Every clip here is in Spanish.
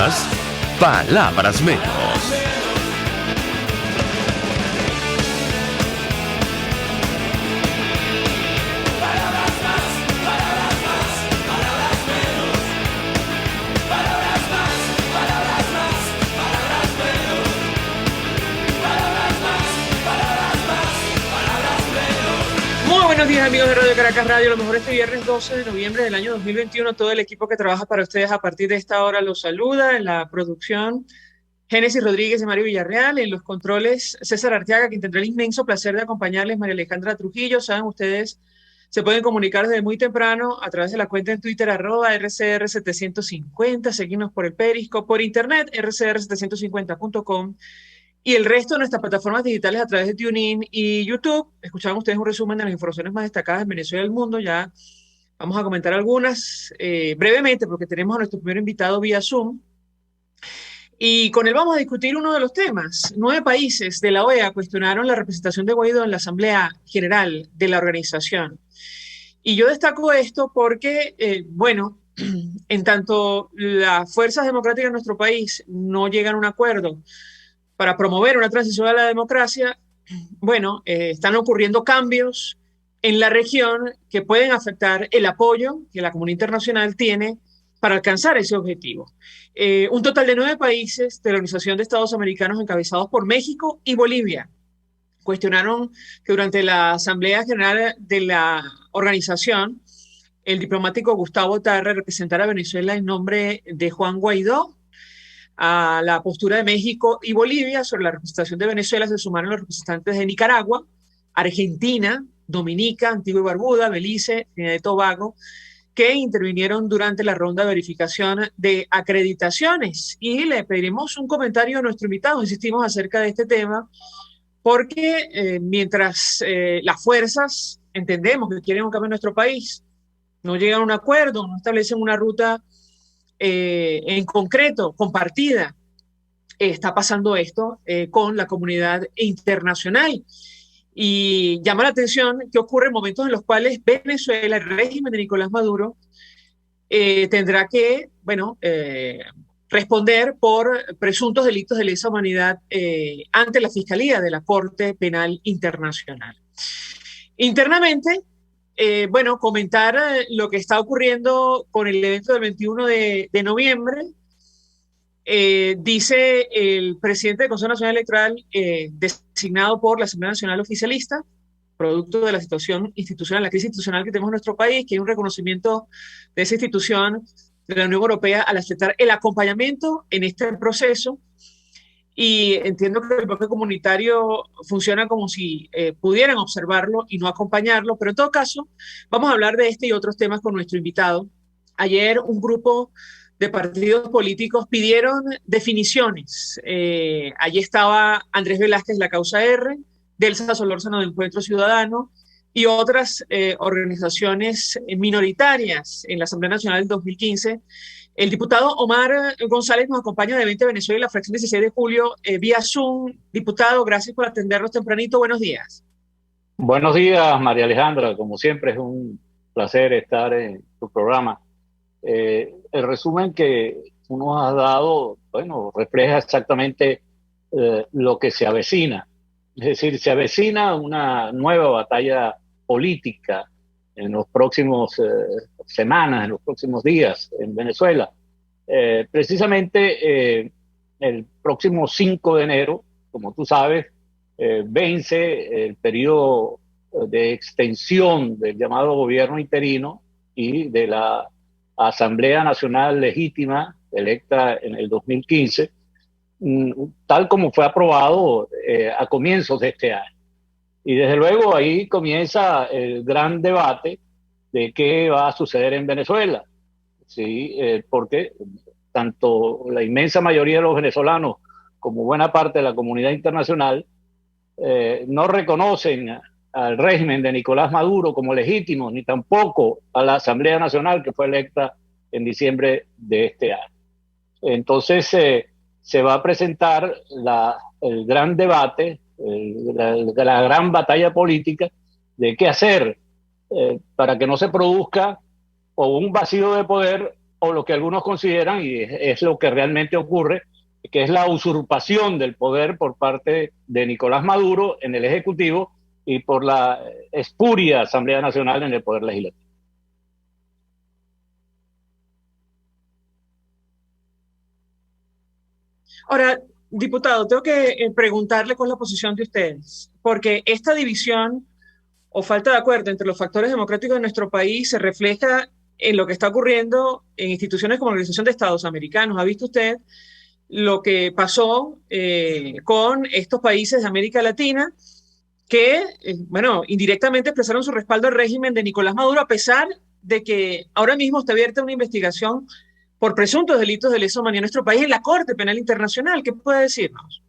más, palabras menos. Buenos días, amigos de Radio Caracas Radio. A lo mejor este viernes 12 de noviembre del año 2021, todo el equipo que trabaja para ustedes a partir de esta hora los saluda. En la producción, Génesis Rodríguez y Mario Villarreal. En los controles, César Arteaga, quien tendrá el inmenso placer de acompañarles, María Alejandra Trujillo. Saben ustedes, se pueden comunicar desde muy temprano a través de la cuenta en Twitter, @RCR750. Seguirnos por el Periscope, por internet, rcr750.com. Y el resto de nuestras plataformas digitales a través de TuneIn y YouTube. Escuchaban ustedes un resumen de las informaciones más destacadas en Venezuela y el mundo. Ya vamos a comentar algunas brevemente porque tenemos a nuestro primer invitado vía Zoom. Y con él vamos a discutir uno de los temas. 9 países de la OEA cuestionaron la representación de Guaidó en la Asamblea General de la organización. Y yo destaco esto porque, en tanto las fuerzas democráticas de nuestro país no llegan a un acuerdo para promover una transición a la democracia, están ocurriendo cambios en la región que pueden afectar el apoyo que la comunidad internacional tiene para alcanzar ese objetivo. Un total de 9 países de la Organización de Estados Americanos, encabezados por México y Bolivia, cuestionaron que durante la Asamblea General de la organización, el diplomático Gustavo Tarre representara a Venezuela en nombre de Juan Guaidó. A la postura de México y Bolivia sobre la representación de Venezuela se sumaron los representantes de Nicaragua, Argentina, Dominica, Antigua y Barbuda, Belice, Trinidad y Tobago, que intervinieron durante la ronda de verificación de acreditaciones. Y le pediremos un comentario a nuestro invitado, insistimos acerca de este tema, porque mientras las fuerzas entendemos que quieren un cambio en nuestro país, no llegan a un acuerdo, no establecen una ruta en concreto, compartida, está pasando esto con la comunidad internacional. Y llama la atención que ocurre en momentos en los cuales Venezuela, el régimen de Nicolás Maduro, tendrá que, responder por presuntos delitos de lesa humanidad ante la Fiscalía de la Corte Penal Internacional. Internamente, comentar lo que está ocurriendo con el evento del 21 de noviembre. Dice el presidente del Consejo Nacional Electoral, designado por la Asamblea Nacional Oficialista, producto de la situación institucional, la crisis institucional que tenemos en nuestro país, que hay un reconocimiento de esa institución de la Unión Europea al aceptar el acompañamiento en este proceso. Y entiendo que el bloque comunitario funciona como si pudieran observarlo y no acompañarlo, pero en todo caso vamos a hablar de este y otros temas con nuestro invitado. Ayer un grupo de partidos políticos pidieron definiciones. Allí estaba Andrés Velázquez, la Causa R, Delsa Solórzano de Encuentro Ciudadano y otras organizaciones minoritarias en la Asamblea Nacional del 2015. El diputado Omar González nos acompaña de 20 Venezuela y la fracción 16 de julio vía Zoom. Diputado, gracias por atendernos tempranito. Buenos días. Buenos días, María Alejandra. Como siempre, es un placer estar en tu programa. El resumen que tú nos has dado, refleja exactamente lo que se avecina. Es decir, se avecina una nueva batalla política en los próximos semanas, en los próximos días en Venezuela. Precisamente el próximo 5 de enero, como tú sabes, vence el periodo de extensión del llamado gobierno interino y de la Asamblea Nacional Legítima electa en el 2015, tal como fue aprobado a comienzos de este año. Y desde luego ahí comienza el gran debate de qué va a suceder en Venezuela, ¿sí? Porque tanto la inmensa mayoría de los venezolanos como buena parte de la comunidad internacional no reconocen al régimen de Nicolás Maduro como legítimo, ni tampoco a la Asamblea Nacional que fue electa en diciembre de este año. Entonces se va a presentar el gran debate, la gran batalla política de qué hacer para que no se produzca o un vacío de poder o lo que algunos consideran, y es lo que realmente ocurre, que es la usurpación del poder por parte de Nicolás Maduro en el Ejecutivo y por la espuria Asamblea Nacional en el Poder Legislativo. Ahora, diputado, tengo que preguntarle cuál es la posición de ustedes, porque esta división o falta de acuerdo entre los factores democráticos de nuestro país se refleja en lo que está ocurriendo en instituciones como la Organización de Estados Americanos. ¿Ha visto usted lo que pasó con estos países de América Latina que, bueno, indirectamente expresaron su respaldo al régimen de Nicolás Maduro, a pesar de que ahora mismo está abierta una investigación por presuntos delitos de lesa humanidad en nuestro país en la Corte Penal Internacional? ¿Qué puede decirnos?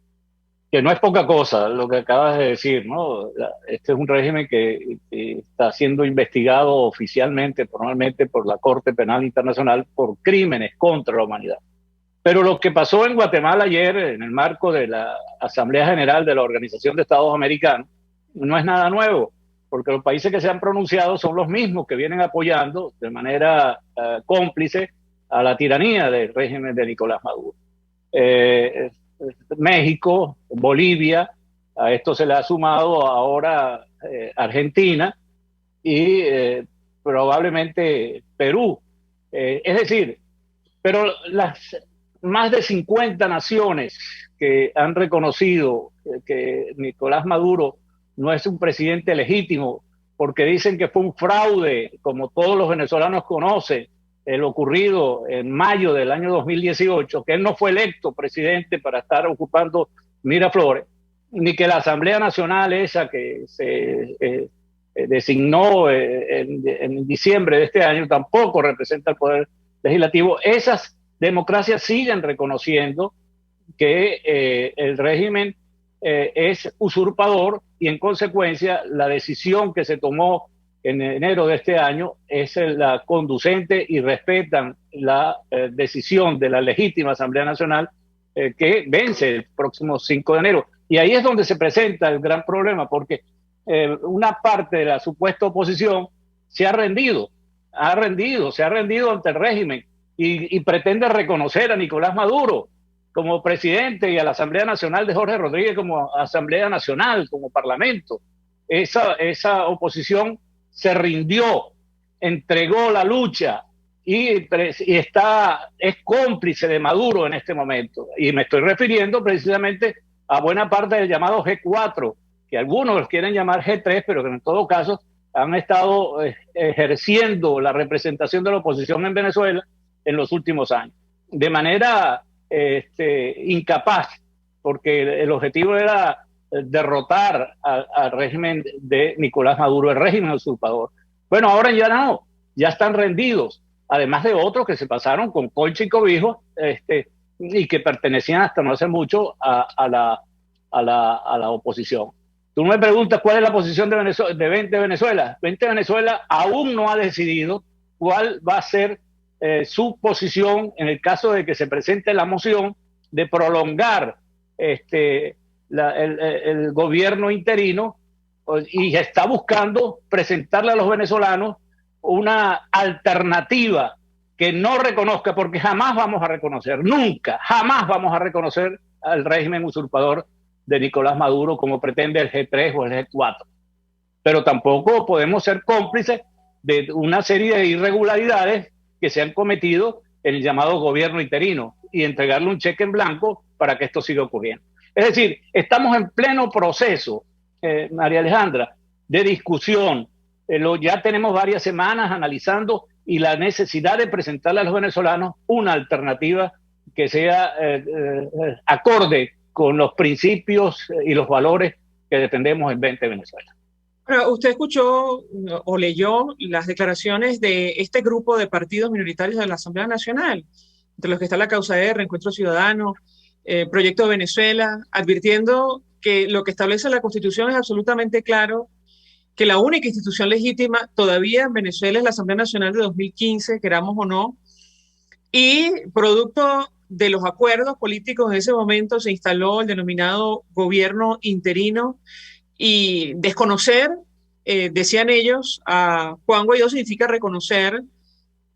Que no es poca cosa lo que acabas de decir, ¿no? Este es un régimen que está siendo investigado oficialmente, formalmente, por la Corte Penal Internacional por crímenes contra la humanidad. Pero lo que pasó en Guatemala ayer, en el marco de la Asamblea General de la Organización de Estados Americanos, no es nada nuevo, porque los países que se han pronunciado son los mismos que vienen apoyando de manera cómplice a la tiranía del régimen de Nicolás Maduro. México, Bolivia, a esto se le ha sumado ahora Argentina y probablemente Perú. Es decir, pero las más de 50 naciones que han reconocido que Nicolás Maduro no es un presidente legítimo porque dicen que fue un fraude, como todos los venezolanos conocen, el ocurrido en mayo del año 2018, que él no fue electo presidente para estar ocupando Miraflores, ni que la Asamblea Nacional esa que se designó en diciembre de este año tampoco representa el Poder Legislativo. Esas democracias siguen reconociendo que el régimen es usurpador y en consecuencia la decisión que se tomó en enero de este año es la conducente y respetan la decisión de la legítima Asamblea Nacional que vence el próximo 5 de enero. Y ahí es donde se presenta el gran problema, porque una parte de la supuesta oposición se ha rendido ante el régimen y pretende reconocer a Nicolás Maduro como presidente y a la Asamblea Nacional de Jorge Rodríguez como Asamblea Nacional, como Parlamento. Esa oposición se rindió, entregó la lucha y es cómplice de Maduro en este momento. Y me estoy refiriendo precisamente a buena parte del llamado G4, que algunos quieren llamar G3, pero que en todo caso han estado ejerciendo la representación de la oposición en Venezuela en los últimos años, de manera incapaz, porque el objetivo era derrotar al régimen de Nicolás Maduro, el régimen usurpador. Bueno, ahora ya no, ya están rendidos, además de otros que se pasaron con colcha y cobijo y que pertenecían hasta no hace mucho a la oposición. Tú me preguntas cuál es la posición de 20 Venezuela. 20 Venezuela aún no ha decidido cuál va a ser su posición en el caso de que se presente la moción de prolongar el gobierno interino y está buscando presentarle a los venezolanos una alternativa que no reconozca, porque jamás vamos a reconocer, nunca, jamás vamos a reconocer al régimen usurpador de Nicolás Maduro como pretende el G3 o el G4. Pero tampoco podemos ser cómplices de una serie de irregularidades que se han cometido en el llamado gobierno interino y entregarle un cheque en blanco para que esto siga ocurriendo. Es decir, estamos en pleno proceso, María Alejandra, de discusión. Ya tenemos varias semanas analizando y la necesidad de presentarle a los venezolanos una alternativa que sea acorde con los principios y los valores que defendemos en 20 Venezuela. Ahora, ¿usted escuchó o leyó las declaraciones de este grupo de partidos minoritarios de la Asamblea Nacional, entre los que está la Causa R, Encuentro Ciudadano, Proyecto de Venezuela, advirtiendo que lo que establece la Constitución es absolutamente claro, que la única institución legítima todavía en Venezuela es la Asamblea Nacional de 2015, queramos o no, y producto de los acuerdos políticos en ese momento se instaló el denominado gobierno interino y desconocer, decían ellos, a Juan Guaidó significa reconocer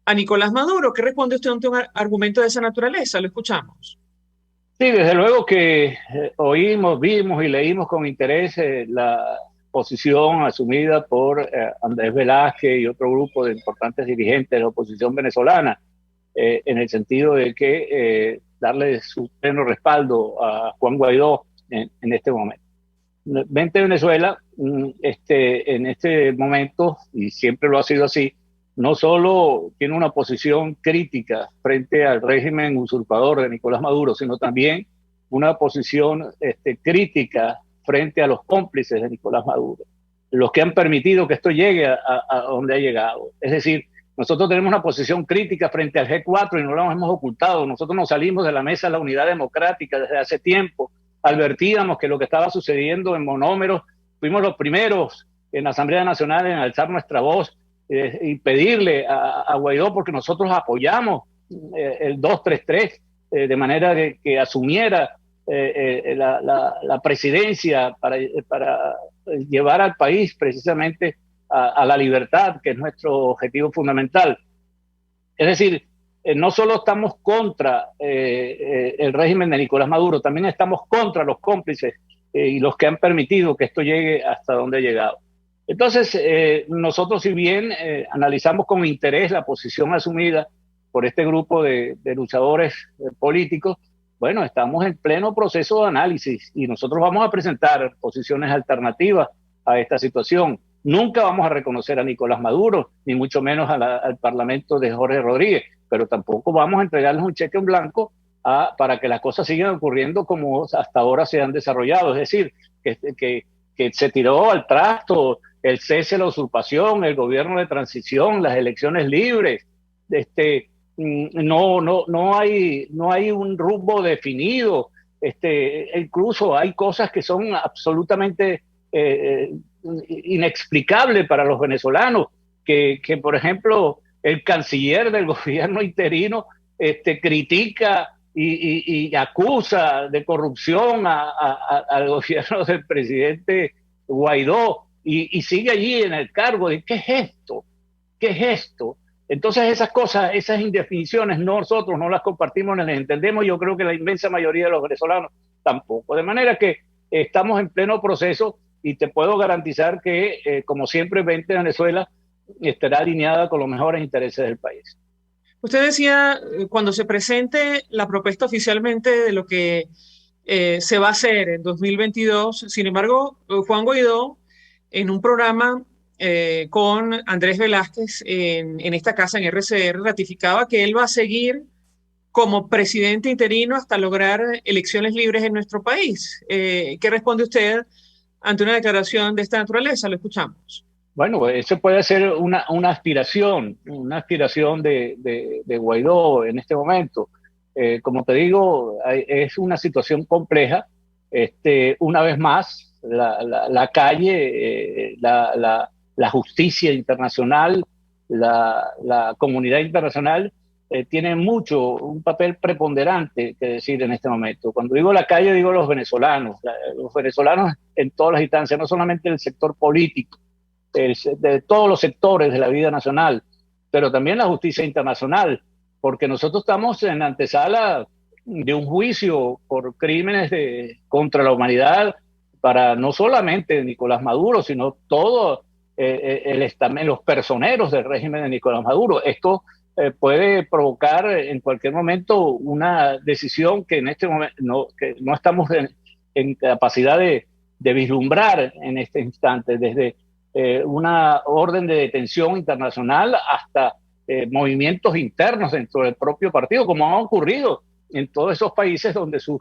a Nicolás Maduro. ¿Qué responde usted ante un argumento de esa naturaleza? Lo escuchamos. Sí, desde luego que oímos, vimos y leímos con interés la posición asumida por Andrés Velázquez y otro grupo de importantes dirigentes de la oposición venezolana, en el sentido de que darle su pleno respaldo a Juan Guaidó en este momento. Vente Venezuela, en este momento, y siempre lo ha sido así, no solo tiene una posición crítica frente al régimen usurpador de Nicolás Maduro, sino también una posición crítica frente a los cómplices de Nicolás Maduro, los que han permitido que esto llegue a donde ha llegado. Es decir, nosotros tenemos una posición crítica frente al G4 y no la hemos ocultado. Nosotros nos salimos de la mesa de la unidad democrática desde hace tiempo. Advertíamos que lo que estaba sucediendo en Monómeros, fuimos los primeros en la Asamblea Nacional en alzar nuestra voz y pedirle a Guaidó, porque nosotros apoyamos el 233 de manera que asumiera la presidencia para llevar al país precisamente a la libertad, que es nuestro objetivo fundamental. Es decir, no solo estamos contra el régimen de Nicolás Maduro, también estamos contra los cómplices y los que han permitido que esto llegue hasta donde ha llegado. Entonces, nosotros, si bien analizamos con interés la posición asumida por este grupo de luchadores políticos, bueno, estamos en pleno proceso de análisis y nosotros vamos a presentar posiciones alternativas a esta situación. Nunca vamos a reconocer a Nicolás Maduro, ni mucho menos al Parlamento de Jorge Rodríguez, pero tampoco vamos a entregarles un cheque en blanco para que las cosas sigan ocurriendo como hasta ahora se han desarrollado. Es decir, que se tiró al trasto el cese de la usurpación, el gobierno de transición, las elecciones libres. No hay un rumbo definido. Incluso hay cosas que son absolutamente inexplicable para los venezolanos, que por ejemplo el canciller del gobierno interino critica y acusa de corrupción al gobierno del presidente Guaidó y sigue allí en el cargo. ¿De qué es esto? ¿Qué es esto? Entonces esas cosas, esas indefiniciones, nosotros no las compartimos ni las entendemos. Yo creo que la inmensa mayoría de los venezolanos tampoco. De manera que estamos en pleno proceso y te puedo garantizar que, como siempre, Vente Venezuela estará alineada con los mejores intereses del país. Usted decía, cuando se presente la propuesta oficialmente de lo que se va a hacer en 2022, sin embargo, Juan Guaidó, en un programa con Andrés Velázquez en esta casa, en RCR, ratificaba que él va a seguir como presidente interino hasta lograr elecciones libres en nuestro país. ¿Qué responde usted ante una declaración de esta naturaleza? Lo escuchamos. Bueno, eso puede ser una aspiración de Guaidó en este momento. Como te digo, es una situación compleja. Una vez más, la calle, la justicia internacional, la comunidad internacional tiene un papel preponderante que decir en este momento. Cuando digo la calle, digo los venezolanos en todas las instancias, no solamente el sector político, de todos los sectores de la vida nacional, pero también la justicia internacional, porque nosotros estamos en la antesala de un juicio por crímenes contra la humanidad para no solamente Nicolás Maduro, sino todos los personeros del régimen de Nicolás Maduro. Esto puede provocar en cualquier momento una decisión que en este momento que no estamos en capacidad de vislumbrar en este instante, desde una orden de detención internacional hasta movimientos internos dentro del propio partido, como ha ocurrido en todos esos países donde sus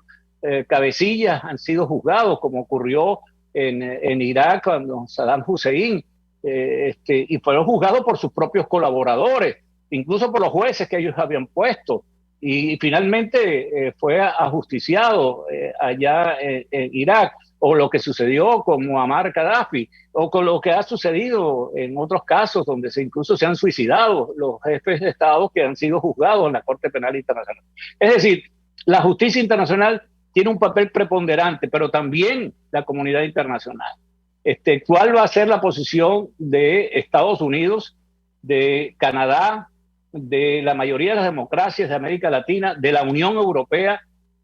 cabecillas han sido juzgados, como ocurrió en Irak cuando Saddam Hussein, y fueron juzgados por sus propios colaboradores, incluso por los jueces que ellos habían puesto, y finalmente fue ajusticiado allá en Irak, o lo que sucedió con Muammar Gaddafi, o con lo que ha sucedido en otros casos donde incluso se han suicidado los jefes de Estado que han sido juzgados en la Corte Penal Internacional. Es decir, la justicia internacional tiene un papel preponderante, pero también la comunidad internacional. ¿Cuál va a ser la posición de Estados Unidos, de Canadá, de la mayoría de las democracias de América Latina, de la Unión Europea,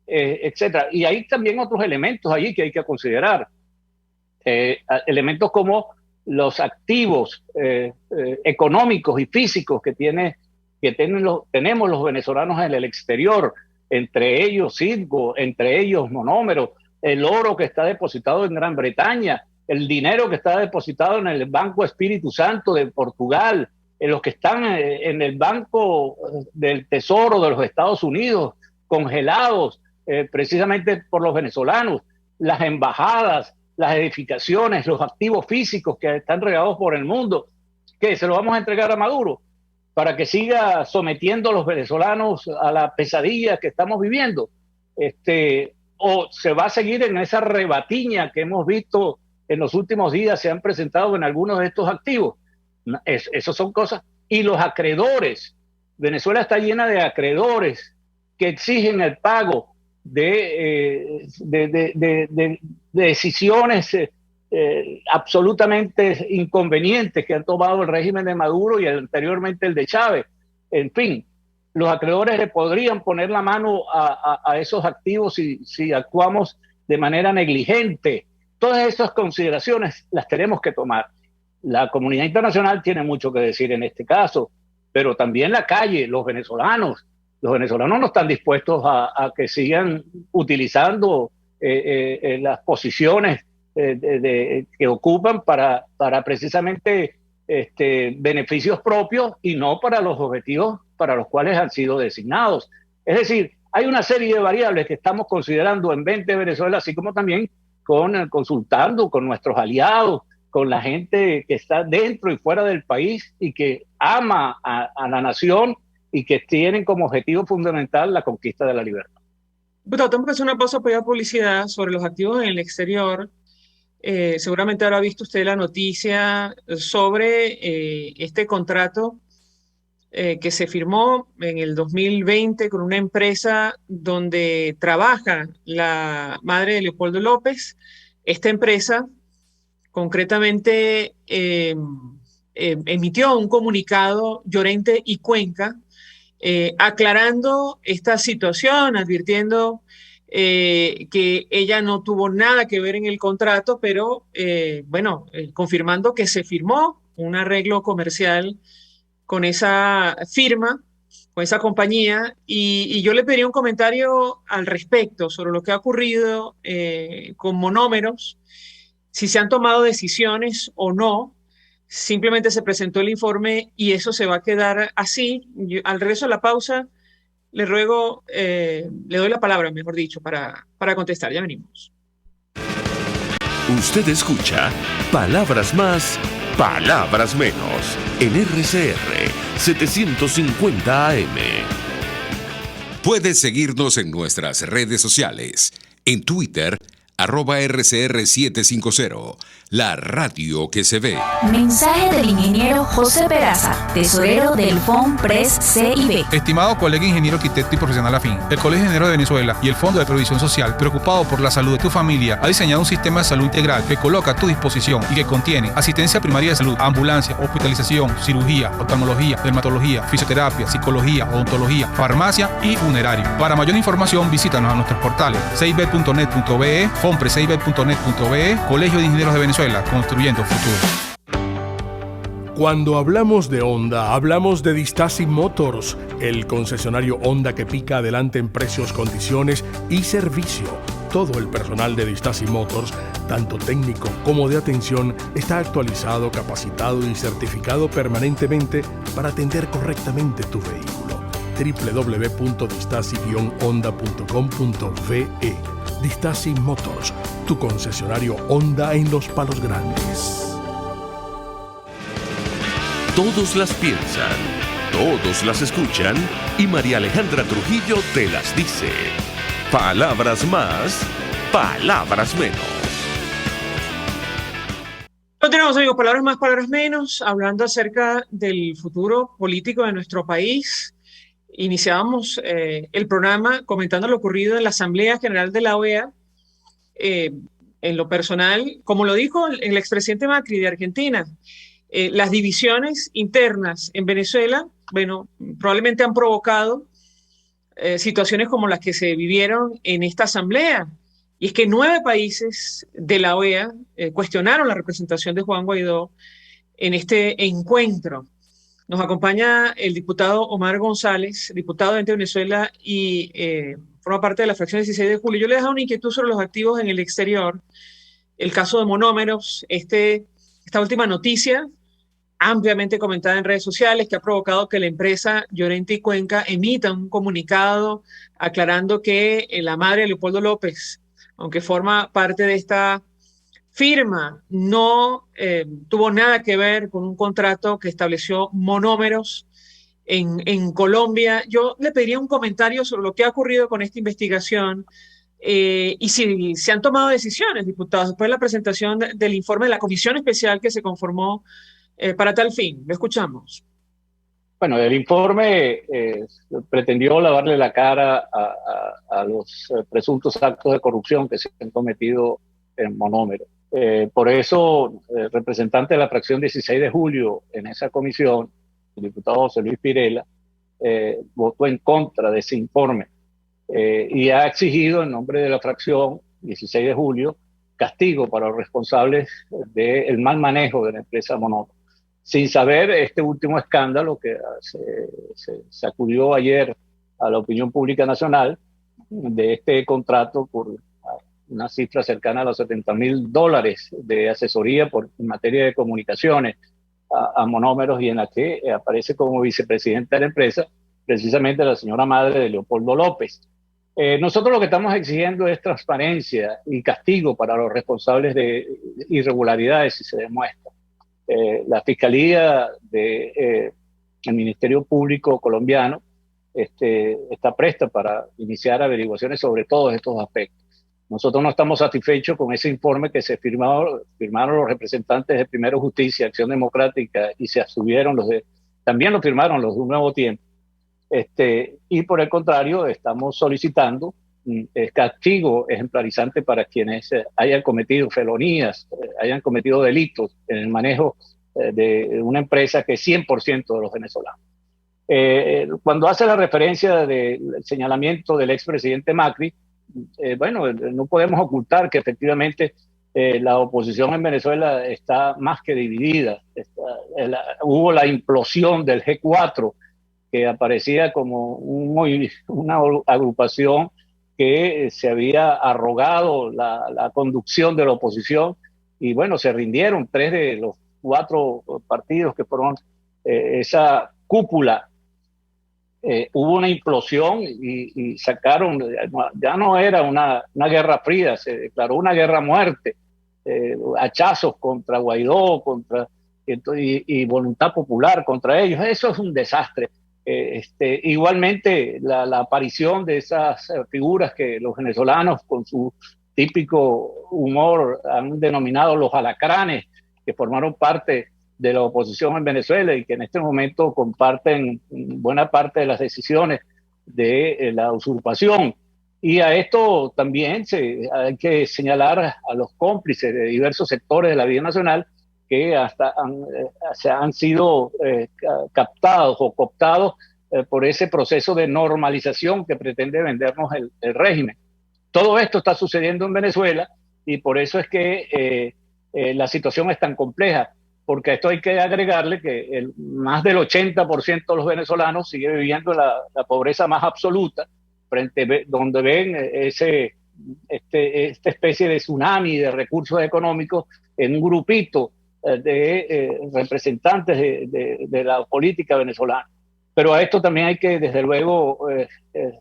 etcétera. Y hay también otros elementos allí que hay que considerar. Elementos como los activos económicos y físicos que tenemos los venezolanos en el exterior, entre ellos Citgo, entre ellos monómeros, el oro que está depositado en Gran Bretaña, el dinero que está depositado en el Banco Espíritu Santo de Portugal, los que están en el Banco del Tesoro de los Estados Unidos, congelados precisamente por los venezolanos, las embajadas, las edificaciones, los activos físicos que están regados por el mundo, que se lo vamos a entregar a Maduro para que siga sometiendo a los venezolanos a la pesadilla que estamos viviendo. O se va a seguir en esa rebatiña que hemos visto en los últimos días, se han presentado en algunos de estos activos. Esas son cosas. Y los acreedores, Venezuela está llena de acreedores que exigen el pago de decisiones absolutamente inconvenientes que han tomado el régimen de Maduro y anteriormente el de Chávez. En fin, los acreedores le podrían poner la mano a esos activos si actuamos de manera negligente. Todas esas consideraciones las tenemos que tomar. La comunidad internacional tiene mucho que decir en este caso, pero también la calle, los venezolanos no están dispuestos a que sigan utilizando las posiciones que ocupan para precisamente beneficios propios y no para los objetivos para los cuales han sido designados. Es decir, hay una serie de variables que estamos considerando en 20 Venezuela, así como también consultando con nuestros aliados, con la gente que está dentro y fuera del país y que ama a la nación y que tienen como objetivo fundamental la conquista de la libertad. Pero tenemos que hacer una pausa para ir a publicidad sobre los activos en el exterior. Seguramente habrá visto usted la noticia sobre este contrato que se firmó en el 2020 con una empresa donde trabaja la madre de Leopoldo López. Esta empresa concretamente emitió un comunicado, Llorente y Cuenca, aclarando esta situación, advirtiendo que ella no tuvo nada que ver en el contrato, pero confirmando que se firmó un arreglo comercial con esa firma, con esa compañía, y yo le pediría un comentario al respecto sobre lo que ha ocurrido con monómeros, si se han tomado decisiones o no. Simplemente se presentó el informe y eso se va a quedar así. Al regreso de la pausa, le ruego, le doy la palabra, mejor dicho, para contestar. Ya venimos. Usted escucha Palabras Más, Palabras Menos en RCR 750 AM. Puedes seguirnos en nuestras redes sociales. En Twitter, @RCR750, la radio que se ve. Mensaje del ingeniero José Peraza, tesorero del FONPRES CIB. Estimado colega ingeniero arquitecto y profesional afín, el Colegio de Ingenieros de Venezuela y el Fondo de Previsión Social, preocupado por la salud de tu familia, ha diseñado un sistema de salud integral que coloca a tu disposición y que contiene asistencia primaria de salud, ambulancia, hospitalización, cirugía, oftalmología, dermatología, fisioterapia, psicología, odontología, farmacia y funerario. Para mayor información, visítanos a nuestros portales cib.net.be, fonprescib.net.be, Colegio de Ingenieros de Venezuela, construyendo futuro. Cuando hablamos de Honda, hablamos de Distasi Motors, el concesionario Honda que pica adelante en precios, condiciones y servicio. Todo el personal de Distasi Motors, tanto técnico como de atención, está actualizado, capacitado y certificado permanentemente para atender correctamente tu vehículo. www.distasi-honda.com.ve. Distasi Motors, tu concesionario Honda en Los Palos Grandes. Todos las piensan, todos las escuchan y María Alejandra Trujillo te las dice. Palabras más, palabras menos. Continuamos, amigos, palabras más, palabras menos, hablando acerca del futuro político de nuestro país. Iniciábamos el programa comentando lo ocurrido en la Asamblea General de la OEA. En lo personal, como lo dijo el expresidente Macri de Argentina, Las divisiones internas en Venezuela, bueno, probablemente han provocado situaciones como las que se vivieron en esta asamblea. Y es que 9 países de la OEA cuestionaron la representación de Juan Guaidó en este encuentro. Nos acompaña el diputado Omar González, diputado de Venezuela y forma parte de la fracción 16 de julio. Yo le he dejado una inquietud sobre los activos en el exterior. El caso de Monómeros, esta última noticia, ampliamente comentada en redes sociales, que ha provocado que la empresa Llorente y Cuenca emita un comunicado aclarando que la madre de Leopoldo López, aunque forma parte de esta firma, no tuvo nada que ver con un contrato que estableció Monómeros en Colombia. Yo le pediría un comentario sobre lo que ha ocurrido con esta investigación y si se han tomado decisiones, diputados, después de la presentación del informe de la comisión especial que se conformó para tal fin. Lo escuchamos. Bueno, el informe pretendió lavarle la cara a los presuntos actos de corrupción que se han cometido en Monómero. Por eso, el representante de la fracción 16 de julio en esa comisión, el diputado José Luis Pirela, votó en contra de ese informe y ha exigido en nombre de la fracción 16 de julio castigo para los responsables del mal manejo de la empresa Monómero. Sin saber este último escándalo que se sacudió ayer a la opinión pública nacional de este contrato por una cifra cercana a los $70,000 de asesoría en materia de comunicaciones a Monómeros, y en la que aparece como vicepresidenta de la empresa precisamente la señora madre de Leopoldo López. Nosotros lo que estamos exigiendo es transparencia y castigo para los responsables de irregularidades si se demuestra. La Fiscalía del Ministerio Público colombiano está presta para iniciar averiguaciones sobre todos estos aspectos. Nosotros no estamos satisfechos con ese informe que firmaron los representantes de Primero Justicia, Acción Democrática, y se abstuvieron también lo firmaron los de Un Nuevo Tiempo. Y por el contrario, estamos solicitando castigo ejemplarizante para quienes hayan cometido felonías, hayan cometido delitos en el manejo de una empresa que es 100% de los venezolanos. Cuando hace la referencia del señalamiento del expresidente Macri, bueno, no podemos ocultar que efectivamente la oposición en Venezuela está más que dividida. Hubo la implosión del G4, que aparecía como una agrupación que se había arrogado la conducción de la oposición, y bueno, se rindieron 3 de los 4 partidos que fueron esa cúpula. Hubo una implosión y sacaron, ya no era una guerra fría, se declaró una guerra a muerte, hachazos contra Guaidó, y voluntad popular contra ellos. Eso es un desastre. Igualmente la aparición de esas figuras que los venezolanos con su típico humor han denominado los alacranes, que formaron parte de la oposición en Venezuela y que en este momento comparten buena parte de las decisiones de la usurpación. Y a esto también hay que señalar a los cómplices de diversos sectores de la vida nacional que hasta han sido captados o cooptados por ese proceso de normalización que pretende vendernos el régimen. Todo esto está sucediendo en Venezuela y por eso es que la situación es tan compleja, porque a esto hay que agregarle que más del 80% de los venezolanos sigue viviendo la pobreza más absoluta, donde ven esta especie de tsunami de recursos económicos en un grupito de representantes de la política venezolana. Pero a esto también hay que, desde luego,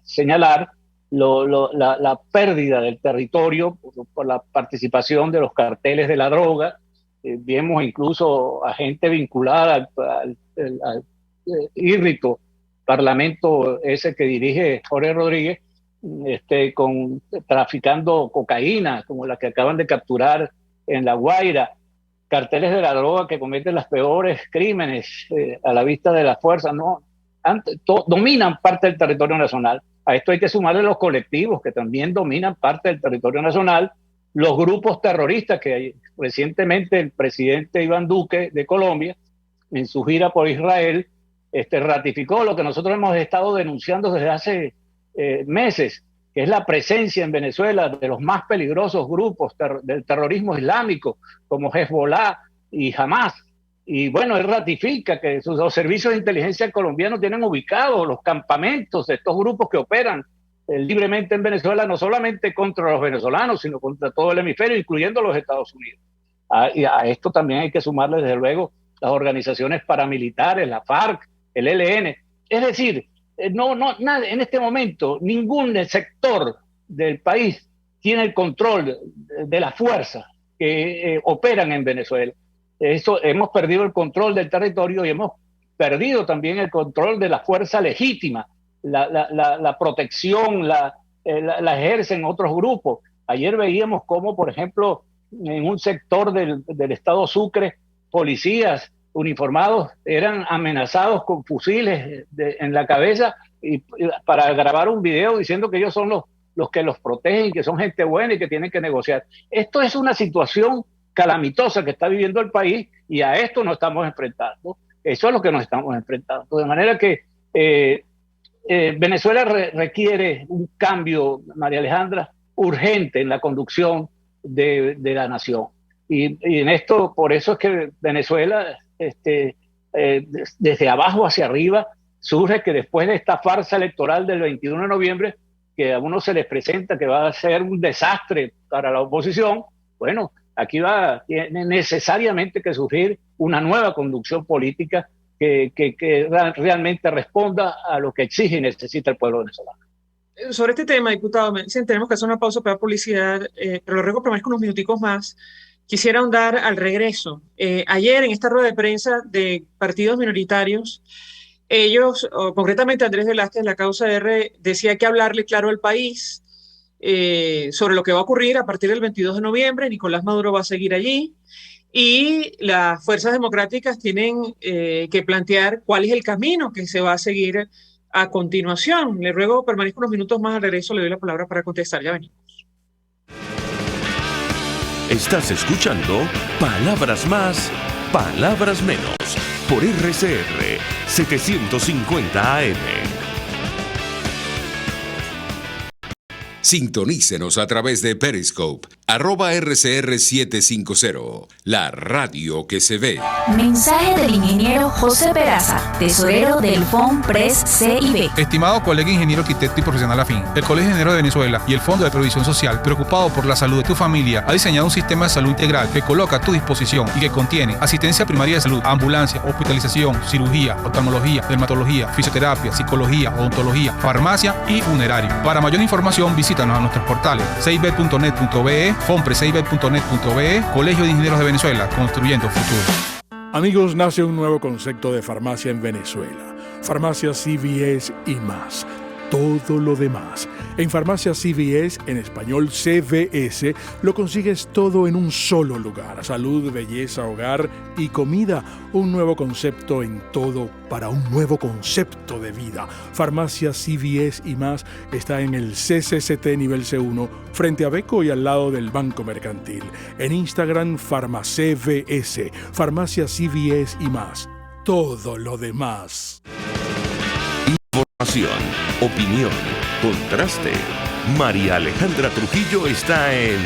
señalar la pérdida del territorio por la participación de los carteles de la droga. Vemos incluso a gente vinculada al írrito parlamento ese que dirige Jorge Rodríguez, traficando cocaína, como la que acaban de capturar en La Guaira, carteles de la droga que cometen los peores crímenes a la vista de las fuerzas, ¿no? Dominan parte del territorio nacional. A esto hay que sumarle los colectivos que también dominan parte del territorio nacional los grupos terroristas que recientemente el presidente Iván Duque de Colombia, en su gira por Israel, ratificó lo que nosotros hemos estado denunciando desde hace meses, que es la presencia en Venezuela de los más peligrosos grupos del terrorismo islámico, como Hezbollah y Hamas. Y bueno, él ratifica que los servicios de inteligencia colombianos tienen ubicados los campamentos de estos grupos que operan libremente en Venezuela, no solamente contra los venezolanos, sino contra todo el hemisferio, incluyendo los Estados Unidos. Y a esto también hay que sumarle, desde luego, las organizaciones paramilitares, la FARC, el ELN. Es decir, nada, en este momento ningún sector del país tiene el control de las fuerzas que operan en Venezuela. Hemos perdido el control del territorio y hemos perdido también el control de la fuerza legítima. La protección la ejercen otros grupos. Ayer veíamos cómo, por ejemplo, en un sector del estado Sucre, policías uniformados eran amenazados con fusiles en la cabeza para grabar un video diciendo que ellos son los que los protegen, que son gente buena y que tienen que negociar. Esto es una situación calamitosa que está viviendo el país y a esto nos estamos enfrentando. Eso es lo que nos estamos enfrentando. De manera que Venezuela requiere un cambio, María Alejandra, urgente en la conducción de la nación. Y en esto, por eso es que Venezuela, desde abajo hacia arriba, surge que después de esta farsa electoral del 21 de noviembre, que a uno se les presenta que va a ser un desastre para la oposición, bueno, aquí tiene necesariamente que surgir una nueva conducción política que realmente responda a lo que exige y necesita el pueblo venezolano. Sobre este tema, diputado, me dicen tenemos que hacer una pausa para publicidad, pero lo ruego permanezca unos minuticos más. Quisiera ahondar al regreso. Ayer en esta rueda de prensa de partidos minoritarios, ellos, o concretamente Andrés Velázquez, la causa R, decía que hablarle claro al país sobre lo que va a ocurrir a partir del 22 de noviembre. Nicolás Maduro va a seguir allí y las fuerzas democráticas tienen que plantear cuál es el camino que se va a seguir a continuación. Le ruego permanezca unos minutos más. Al regreso le doy la palabra para contestar. Ya venimos. Estás escuchando Palabras Más, Palabras Menos por RCR 750 AM. Sintonícenos a través de Periscope, @RCR750, la radio que se ve. Mensaje del ingeniero José Peraza, tesorero del FONPRES CIB. Estimado colega ingeniero arquitecto y profesional afín, el Colegio de Ingenieros de Venezuela y el Fondo de Previsión Social, preocupado por la salud de tu familia, ha diseñado un sistema de salud integral que coloca a tu disposición y que contiene asistencia primaria de salud, ambulancia, hospitalización, cirugía, oftalmología, dermatología, fisioterapia, psicología, odontología, farmacia y funerario. Para mayor información, visítanos a nuestros portales cib.net.be, fonprescib.net.be, Colegio de Ingenieros de Venezuela, construyendo futuro. Amigos, nace un nuevo concepto de farmacia en Venezuela. Farmacia CVS y más. Todo lo demás. En Farmacia CVS, en español CVS, lo consigues todo en un solo lugar. Salud, belleza, hogar y comida. Un nuevo concepto en todo para un nuevo concepto de vida. Farmacia CVS y más está en el CCCT nivel C1, frente a Beco y al lado del Banco Mercantil. En Instagram, FarmaCVS. Farmacia CVS y más. Todo lo demás. Información, opinión, contraste. María Alejandra Trujillo está en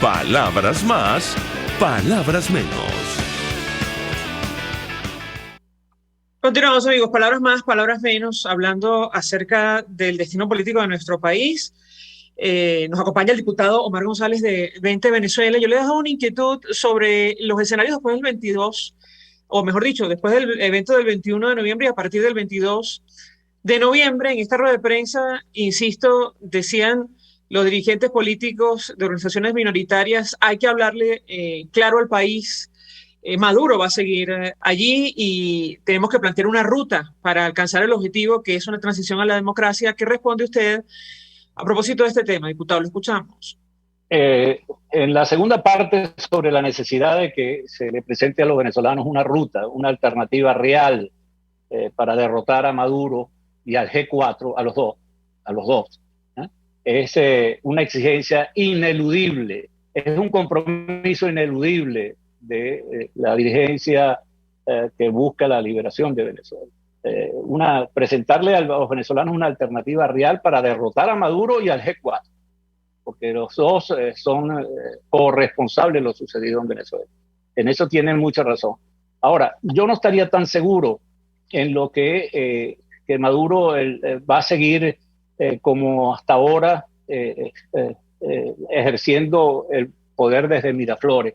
Palabras Más, Palabras Menos. Continuamos, amigos. Palabras más, palabras menos, hablando acerca del destino político de nuestro país. Nos acompaña el diputado Omar González de 20 Venezuela. Yo le he dejado una inquietud sobre los escenarios después del 22, o mejor dicho, después del evento del 21 de noviembre y a partir del 22 de noviembre. En esta rueda de prensa, insisto, decían los dirigentes políticos de organizaciones minoritarias, hay que hablarle claro al país. Maduro va a seguir allí y tenemos que plantear una ruta para alcanzar el objetivo, que es una transición a la democracia. ¿Qué responde usted a propósito de este tema, diputado? Lo escuchamos. En la segunda parte, sobre la necesidad de que se le presente a los venezolanos una ruta, una alternativa real para derrotar a Maduro y al G4, a los dos, ¿eh? Es una exigencia ineludible es un compromiso ineludible de la dirigencia que busca la liberación de Venezuela. Presentarle a los venezolanos una alternativa real para derrotar a Maduro y al G4, porque los dos son corresponsables de lo sucedido en Venezuela. En eso tienen mucha razón. Ahora, yo no estaría tan seguro en lo que Maduro va a seguir como hasta ahora ejerciendo el poder desde Miraflores.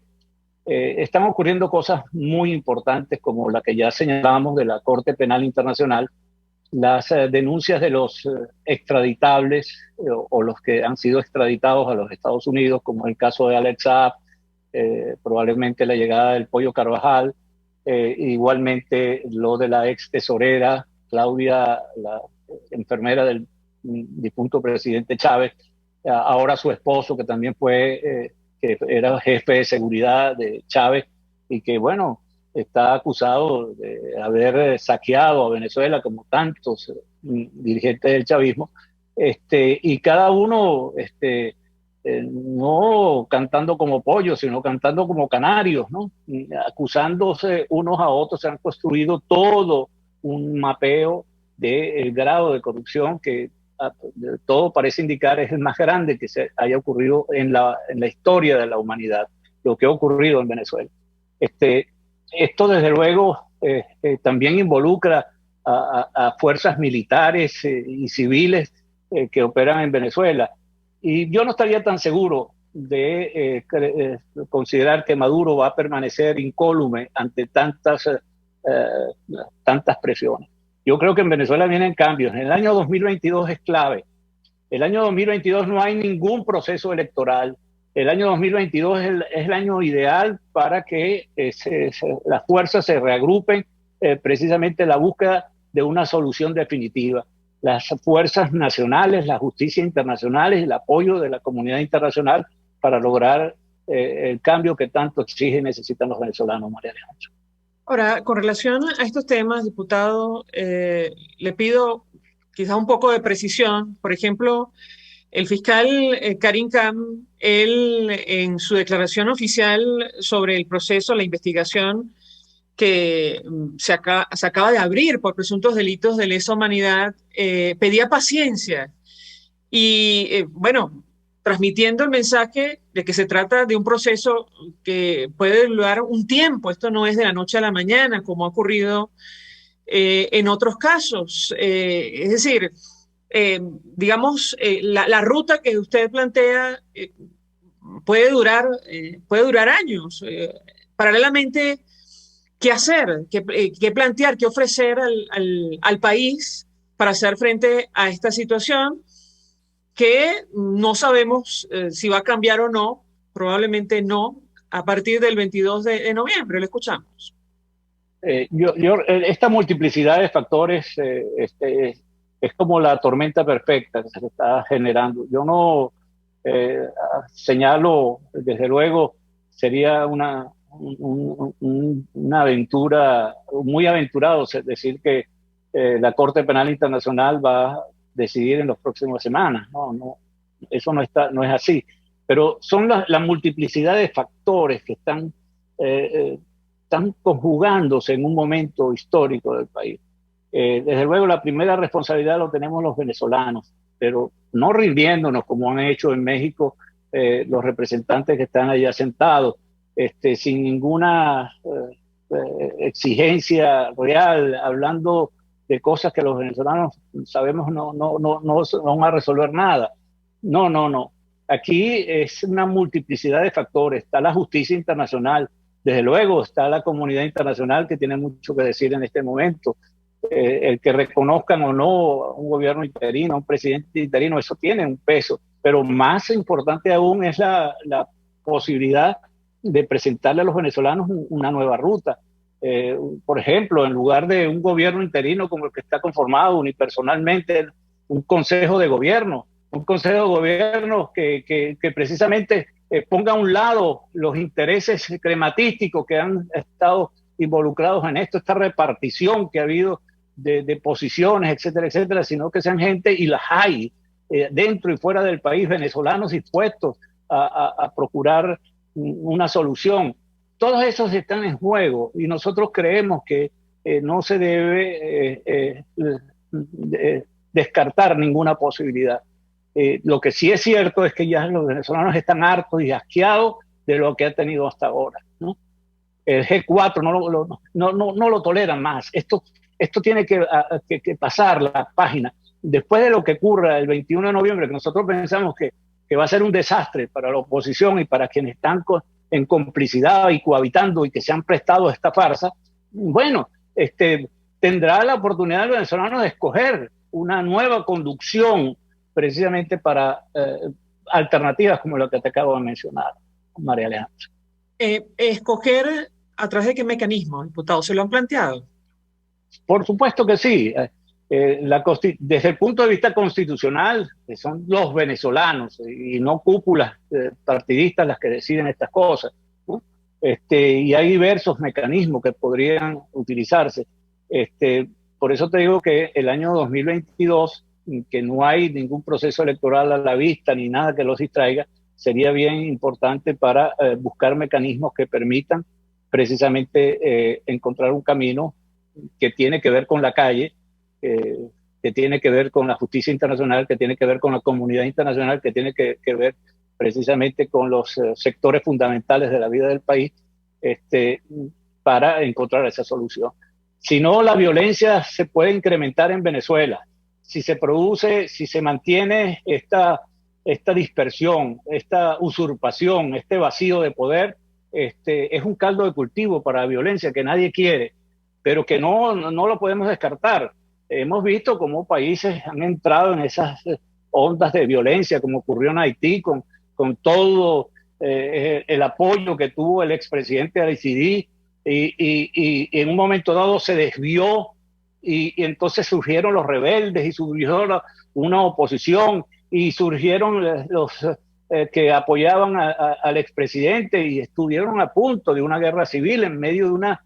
Están ocurriendo cosas muy importantes como la que ya señalamos de la Corte Penal Internacional, las denuncias de los extraditables o los que han sido extraditados a los Estados Unidos, como el caso de Alex Saab, probablemente la llegada del Pollo Carvajal, igualmente lo de la ex tesorera Claudia, la enfermera del difunto presidente Chávez, ahora su esposo, que también fue, que era jefe de seguridad de Chávez y que, bueno, está acusado de haber saqueado a Venezuela como tantos dirigentes del chavismo, y cada uno no cantando como pollos, sino cantando como canarios, ¿no? Acusándose unos a otros. Se han construido todo un mapeo del grado de corrupción que todo parece indicar es el más grande que se haya ocurrido en la historia de la humanidad, lo que ha ocurrido en Venezuela. Esto desde luego también involucra a fuerzas militares y civiles que operan en Venezuela. Y yo no estaría tan seguro de considerar que Maduro va a permanecer incólume ante tantas presiones. Yo creo que en Venezuela vienen cambios. En el año 2022 es clave. El año 2022 no hay ningún proceso electoral. El año 2022 es el año ideal para que las fuerzas se reagrupen precisamente en la búsqueda de una solución definitiva. Las fuerzas nacionales, la justicia internacional y el apoyo de la comunidad internacional para lograr el cambio que tanto exigen y necesitan los venezolanos, María Alejandra. Ahora, con relación a estos temas, diputado, le pido quizás un poco de precisión. Por ejemplo, el fiscal Karim Khan, él en su declaración oficial sobre el proceso, la investigación que se acaba de abrir por presuntos delitos de lesa humanidad, pedía paciencia y, bueno, transmitiendo el mensaje de que se trata de un proceso que puede durar un tiempo. Esto no es de la noche a la mañana, como ha ocurrido en otros casos. Es decir, digamos, la ruta que usted plantea puede durar años. Paralelamente, ¿qué hacer? ¿Qué plantear? ¿Qué ofrecer al país para hacer frente a esta situación que no sabemos si va a cambiar o no? Probablemente no, a partir del 22 de noviembre. Lo escuchamos. Esta multiplicidad de factores es como la tormenta perfecta que se está generando. Yo no señalo, desde luego, sería una aventura, muy aventurado decir que la Corte Penal Internacional va a decidir en las próximas semanas. No, eso no es así. Pero son la multiplicidad de factores que están conjugándose en un momento histórico del país. Desde luego, la primera responsabilidad lo tenemos los venezolanos, pero no rindiéndonos como han hecho en México los representantes que están allá sentados, sin ninguna exigencia real, hablando de cosas que los venezolanos sabemos no van a resolver nada. No. Aquí es una multiplicidad de factores. Está la justicia internacional, desde luego está la comunidad internacional que tiene mucho que decir en este momento. El que reconozcan o no un gobierno interino, un presidente interino, eso tiene un peso. Pero más importante aún es la posibilidad de presentarle a los venezolanos una nueva ruta. Por ejemplo, en lugar de un gobierno interino como el que está conformado unipersonalmente, un consejo de gobierno que precisamente ponga a un lado los intereses crematísticos que han estado involucrados en esto, esta repartición que ha habido de posiciones, etcétera, sino que sean gente, y las hay dentro y fuera del país, venezolanos dispuestos a procurar una solución. Todos esos están en juego y nosotros creemos que no se debe descartar ninguna posibilidad. Lo que sí es cierto es que ya los venezolanos están hartos y asqueados de lo que ha tenido hasta ahora, ¿no? El G4 no lo toleran más. Esto tiene que pasar la página. Después de lo que ocurra el 21 de noviembre, que nosotros pensamos que va a ser un desastre para la oposición y para quienes están en complicidad y cohabitando y que se han prestado a esta farsa, bueno, tendrá la oportunidad el venezolano de escoger una nueva conducción precisamente para alternativas como lo que te acabo de mencionar, María Alejandra. Escoger a través de qué mecanismo, diputado, ¿se lo han planteado? Por supuesto que sí. Desde el punto de vista constitucional, son los venezolanos y no cúpulas partidistas las que deciden estas cosas, ¿no? Y hay diversos mecanismos que podrían utilizarse. Por eso te digo que el año 2022, que no hay ningún proceso electoral a la vista ni nada que los distraiga, sería bien importante para buscar mecanismos que permitan precisamente encontrar un camino que tiene que ver con la calle, que tiene que ver con la justicia internacional, que tiene que ver con la comunidad internacional, que tiene que ver precisamente con los sectores fundamentales de la vida del país, para encontrar esa solución. Si no, la violencia se puede incrementar en Venezuela. Si se mantiene esta dispersión, esta usurpación, este vacío de poder, es un caldo de cultivo para la violencia que nadie quiere, pero que no lo podemos descartar. Hemos visto cómo países han entrado en esas ondas de violencia, como ocurrió en Haití, con todo el apoyo que tuvo el expresidente Aristide, y en un momento dado se desvió, y entonces surgieron los rebeldes, y surgió una oposición, y surgieron los que apoyaban al expresidente, y estuvieron a punto de una guerra civil en medio de una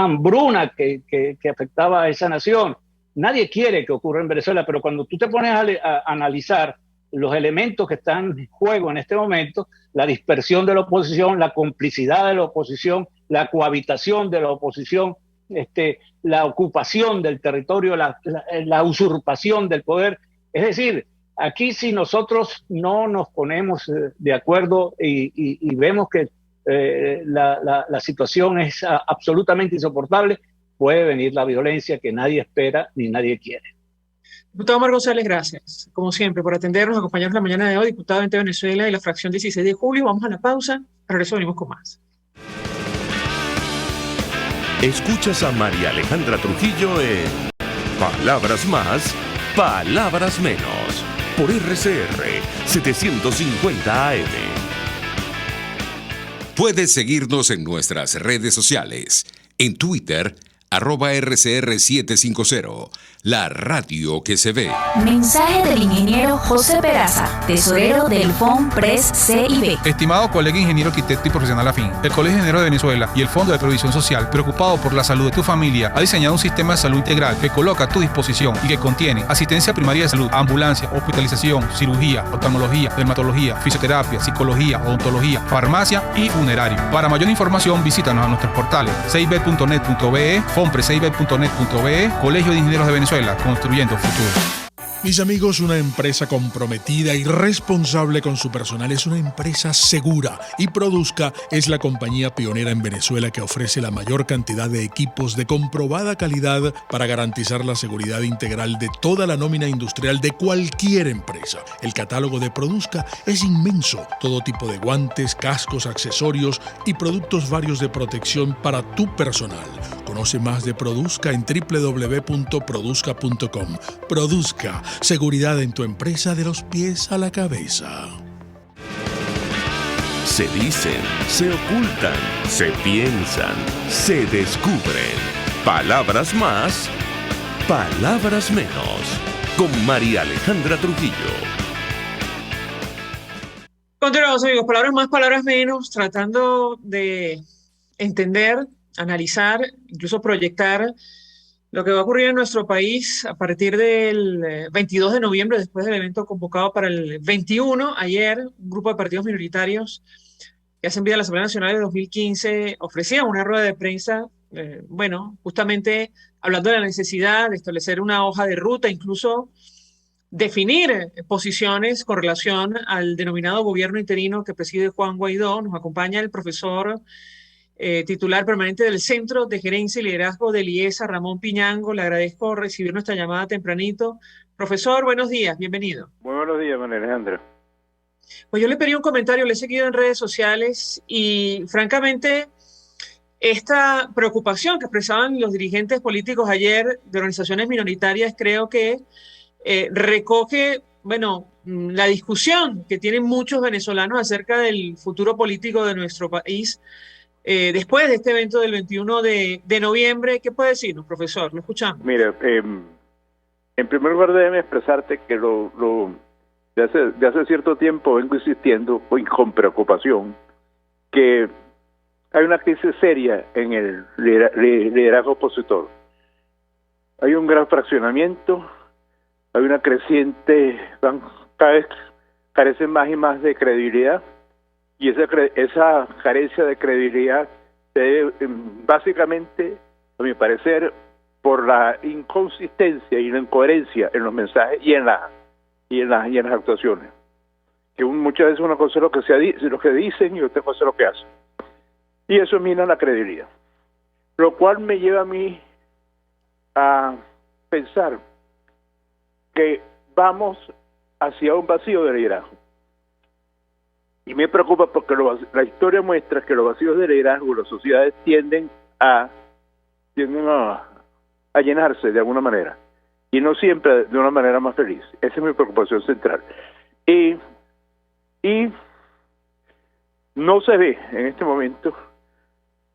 hambruna que afectaba a esa nación. Nadie quiere que ocurra en Venezuela, pero cuando tú te pones a analizar los elementos que están en juego en este momento, la dispersión de la oposición, la complicidad de la oposición, la cohabitación de la oposición, la ocupación del territorio, la usurpación del poder. Es decir, aquí si nosotros no nos ponemos de acuerdo y vemos que la situación es absolutamente insoportable, puede venir la violencia que nadie espera ni nadie quiere. Diputado Omar González, gracias, como siempre, por atendernos, acompañarnos la mañana de hoy, diputado de Venezuela y la fracción 16 de julio. Vamos a la pausa, regreso, venimos con más. Escuchas a María Alejandra Trujillo en Palabras Más, Palabras Menos, por RCR 750 AM. Puedes seguirnos en nuestras redes sociales. En Twitter, @RCR750, la radio que se ve. Mensaje del ingeniero José Peraza, tesorero del FONPRES CIB. Estimado colega ingeniero, arquitecto y profesional afín, el Colegio de Ingenieros de Venezuela y el Fondo de Previsión Social, preocupado por la salud de tu familia, ha diseñado un sistema de salud integral que coloca a tu disposición y que contiene asistencia primaria de salud, ambulancia, hospitalización, cirugía, oftalmología, dermatología, fisioterapia, psicología, odontología, farmacia y funerario. Para mayor información, visítanos a nuestros portales cib.net.be, fonprescib.net.be, Colegio de Ingenieros de Venezuela, construyendo futuro. Mis amigos, una empresa comprometida y responsable con su personal es una empresa segura, y Produzca es la compañía pionera en Venezuela que ofrece la mayor cantidad de equipos de comprobada calidad para garantizar la seguridad integral de toda la nómina industrial de cualquier empresa. El catálogo de Produzca es inmenso, todo tipo de guantes, cascos, accesorios y productos varios de protección para tu personal. Conoce más de Produzca en www.produzca.com. Produzca, seguridad en tu empresa de los pies a la cabeza. Se dicen, se ocultan, se piensan, se descubren. Palabras más, palabras menos. Con María Alejandra Trujillo. Continuamos, amigos. Palabras más, palabras menos, tratando de entender, analizar, incluso proyectar lo que va a ocurrir en nuestro país a partir del 22 de noviembre, después del evento convocado para el 21. Ayer, un grupo de partidos minoritarios que hacen vida a la Asamblea Nacional de 2015 ofrecían una rueda de prensa, justamente hablando de la necesidad de establecer una hoja de ruta, incluso definir posiciones con relación al denominado gobierno interino que preside Juan Guaidó. Nos acompaña el profesor titular permanente del Centro de Gerencia y Liderazgo del IESA, Ramón Piñango. Le agradezco recibir nuestra llamada tempranito. Profesor, buenos días, bienvenido. Muy buenos días, María Alejandra. Pues yo le pedí un comentario, le he seguido en redes sociales y francamente esta preocupación que expresaban los dirigentes políticos ayer de organizaciones minoritarias creo que recoge, la discusión que tienen muchos venezolanos acerca del futuro político de nuestro país después de este evento del 21 de noviembre. ¿Qué puede decirnos, profesor? Lo escuchamos. Mira, en primer lugar déjeme expresarte que de hace cierto tiempo vengo insistiendo con preocupación que hay una crisis seria en el liderazgo opositor. Hay un gran fraccionamiento, hay una creciente, cada vez carecen más y más de credibilidad, y esa carencia de credibilidad se debe básicamente, a mi parecer, por la inconsistencia y la incoherencia en los mensajes y en las actuaciones. Que muchas veces una cosa es lo que dicen y otra cosa es lo que hacen. Y eso mina la credibilidad. Lo cual me lleva a mí a pensar que vamos hacia un vacío de liderazgo. Y me preocupa porque la historia muestra que los vacíos de liderazgo en las sociedades tienden a llenarse de alguna manera. Y no siempre de una manera más feliz. Esa es mi preocupación central. Y no se ve en este momento